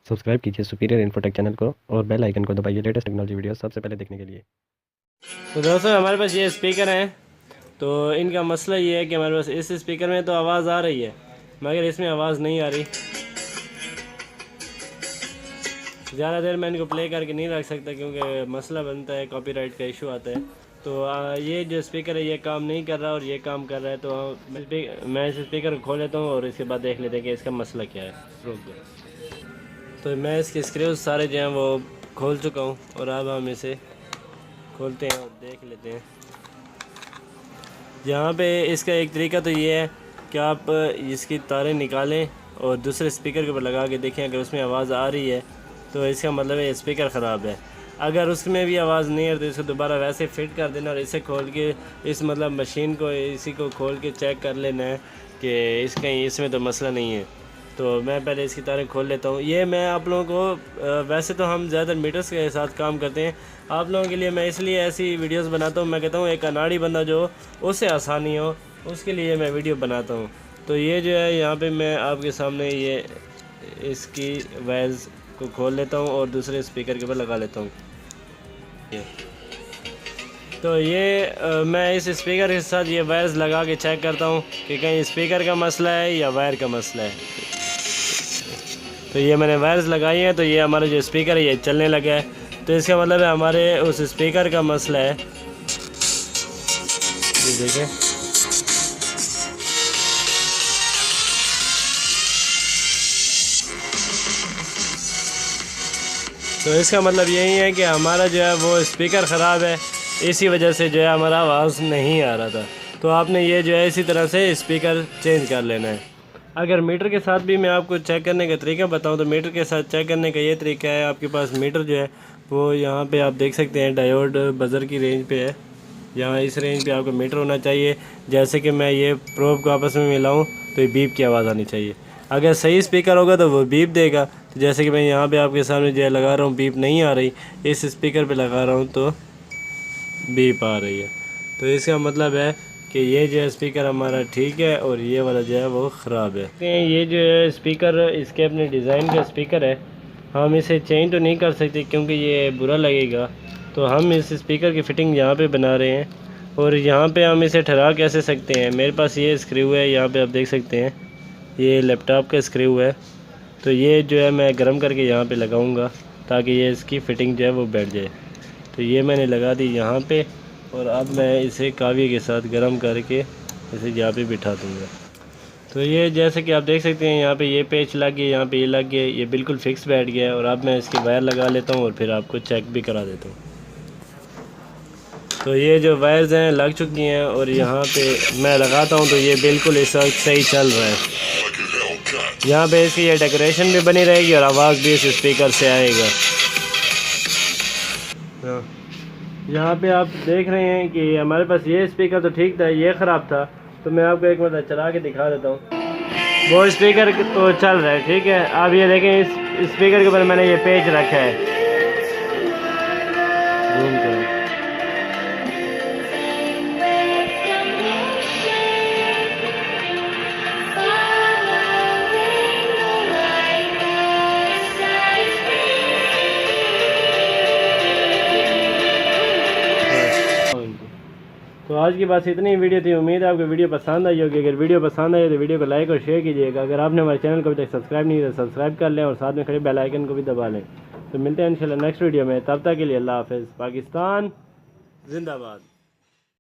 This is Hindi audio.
सब्सक्राइब कीजिए सुपीरियर इन्फोटेक चैनल को और बेल आइकन को दबाइए लेटेस्ट टेक्नोलॉजी वीडियो सबसे पहले देखने के लिए। तो दोस्तों हमारे पास ये स्पीकर हैं। तो इनका मसला ये है कि हमारे पास इस स्पीकर में तो आवाज़ आ रही है मगर इसमें आवाज़ नहीं आ रही। ज़्यादा देर मैं इनको प्ले करके नहीं रख सकता क्योंकि मसला बनता है, कॉपीराइट का इशू आता है। तो ये जो स्पीकर है ये काम नहीं कर रहा और ये काम कर रहा है। तो मैं इस स्पीकर को खोल लेता हूँ और इसके बाद देख लेते हैं कि इसका मसला क्या है। रोक दो। तो मैं इसके स्क्रूज सारे जो हैं वो खोल चुका हूँ और अब हम इसे खोलते हैं और देख लेते हैं। यहाँ पे इसका एक तरीका तो ये है कि आप इसकी तारें निकालें और दूसरे स्पीकर के ऊपर लगा के देखें, अगर उसमें आवाज़ आ रही है तो इसका मतलब है स्पीकर ख़राब है। अगर उसमें भी आवाज़ नहीं है तो इसको दोबारा वैसे फिट कर देना और इसे खोल के इस मतलब मशीन को इसी को खोल के चेक कर लेना है कि इसका इसमें तो मसला नहीं है। तो मैं पहले इसकी तारें खोल लेता हूँ। ये मैं आप लोगों को वैसे तो हम ज़्यादा मीटर्स के साथ काम करते हैं, आप लोगों के लिए मैं इसलिए ऐसी वीडियोस बनाता हूँ। मैं कहता हूँ एक अनाड़ी बंदा जो उससे आसानी हो उसके लिए मैं वीडियो बनाता हूँ। तो ये जो है यहाँ पे मैं आपके सामने ये इसकी वायर्स को खोल लेता हूँ और दूसरे स्पीकर के ऊपर लगा लेता हूँ। तो ये मैं इस स्पीकर के साथ ये वायर्स लगा के चेक करता हूँ कि कहीं स्पीकर का मसला है या वायर का मसला है। तो ये मैंने वायर्स लगाई हैं तो ये हमारा जो स्पीकर है ये चलने लगा है। तो इसका मतलब है हमारे उस स्पीकर का मसला है। ये देखें, तो इसका मतलब यही है कि हमारा जो है वो स्पीकर ख़राब है, इसी वजह से जो है हमारा आवाज़ नहीं आ रहा था। तो आपने ये जो है इसी तरह से स्पीकर चेंज कर लेना है। अगर मीटर के साथ भी मैं आपको चेक करने का तरीका बताऊं तो मीटर के साथ चेक करने का ये तरीका है, आपके पास मीटर जो है वो यहाँ पे आप देख सकते हैं डायोड बज़र की रेंज पे है। यहाँ इस रेंज पे आपको मीटर होना चाहिए। जैसे कि मैं ये प्रोब को आपस में मिलाऊं तो ये बीप की आवाज़ आनी चाहिए। अगर सही स्पीकर होगा तो वो बीप देगा। तो जैसे कि मैं यहाँ पे आपके सामने जो है लगा रहा हूँ, बीप नहीं आ रही। इस स्पीकर पे लगा रहा हूँ तो बीप आ रही है। तो इसका मतलब है कि ये जो है स्पीकर हमारा ठीक है और ये वाला जो है वो ख़राब है। ये जो है स्पीकर इसके अपने डिज़ाइन का स्पीकर है, हम इसे चेंज तो नहीं कर सकते क्योंकि ये बुरा लगेगा। तो हम इस स्पीकर की फ़िटिंग यहाँ पे बना रहे हैं और यहाँ पे हम इसे ठहरा कैसे सकते हैं। मेरे पास ये स्क्रू है, यहाँ पे आप देख सकते हैं ये लैपटॉप का स्क्रू है। तो ये जो है मैं गर्म करके यहाँ पे लगाऊंगा ताकि ये इसकी फ़िटिंग जो है वो बैठ जाए। तो ये मैंने लगा दी यहाँ पे और अब मैं इसे काविये के साथ गर्म करके इसे यहाँ पे बिठा दूँगा। तो ये जैसे कि आप देख सकते हैं यहाँ पे ये पेच लग गया, यहाँ पे ये लग गया, ये बिल्कुल फिक्स बैठ गया है। और अब मैं इसके वायर लगा लेता हूँ और फिर आपको चेक भी करा देता हूँ। तो ये जो वायर्स हैं लग चुकी हैं और यहाँ पे मैं लगाता हूँ तो ये बिल्कुल इस वक्त सही चल रहा है। यहाँ पे इसकी ये डेकोरेशन भी बनी रहेगी और आवाज़ भी इस स्पीकर से आएगा। यहाँ पे आप देख रहे हैं कि हमारे पास ये स्पीकर तो ठीक था, ये ख़राब था। तो मैं आपको एक मतलब चला के दिखा देता हूँ। वो स्पीकर तो चल रहा है, ठीक है। आप ये देखें इस स्पीकर के ऊपर मैंने ये पेच रखा है। जूम करें, तो आज की बात इतनी वीडियो थी। उम्मीद है आपको वीडियो पसंद आई होगी। अगर वीडियो पसंद आई तो वीडियो को लाइक और शेयर कीजिएगा। अगर आपने हमारे चैनल को अभी तक सब्सक्राइब नहीं किया तो सब्सक्राइब कर लें और साथ में खड़े बेल आइकन को भी दबा लें। तो मिलते हैं इंशाल्लाह नेक्स्ट वीडियो में। तब तक के लिए अल्लाह हाफ़िज़। पाकिस्तान जिंदाबाद।